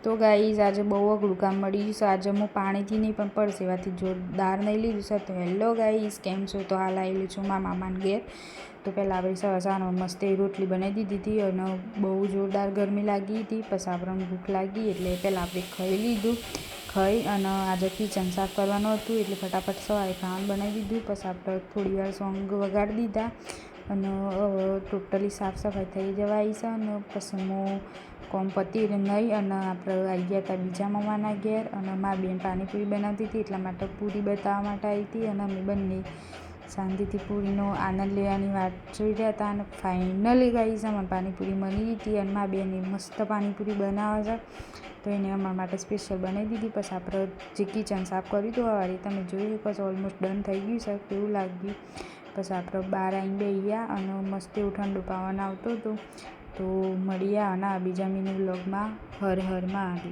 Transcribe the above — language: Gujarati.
તો ગાઈઝ આજે બહુ અઘરું કામ મળી ગયું છે. આજે હું પાણીથી નહીં પણ પરસેવાથી જોરદાર નહીં લીધું છે. તો હેલો ગાઈઝ, કેમ છો? તો હાલ આવેલી છું મારા મામાને ઘેર. તો પહેલાં આપણે સવારમાં મસ્ત એવી રોટલી બનાવી દીધી હતી અને બહુ જોરદાર ગરમી લાગી હતી. પછી આપણને ભૂખ લાગી એટલે પહેલાં આપણે ખાઈ લીધું. ખાઈ અને આજે કિચન સાફ કરવાનું હતું એટલે ફટાફટ સવારે ખાવાનું બનાવી દીધું. પછી આપણે થોડી વાર સોંગ વગાડી દીધા અને ટોટલી સાફ સફાઈ થઈ જવાય છે. અને પછી હું કોમ પતી નહીં અને આપણે આવી ગયા હતા બીજા મામાના ઘેર અને મારી બેન પાણીપુરી બનાવતી હતી એટલા માટે પૂરી બતાવવા માટે આવી હતી. અને અમે બંને શાંતિથી પૂરીનો આનંદ લેવાની વાત જોઈ રહ્યા હતા. અને ફાઇનલી ગાઈઝ અમારે પાણીપુરી મળી હતી અને મારી બેને મસ્ત પાણીપુરી બનાવે છે તો એને અમારા માટે સ્પેશિયલ બનાવી દીધી. પછી આપણે જે કિચન સાફ કર્યું હતું સવારે તમે જોઈ શકો છો, ઓલમોસ્ટ ડન થઈ ગયું છે કેવું લાગ્યું. પછી આપણે બહાર આવીને બેસી ગયા અને મસ્ત એવું ઠંડુ પવન આવતો હતો. તો મળીએ આના બીજા મિની વ્લોગમાં. હર હર મહાદેવ.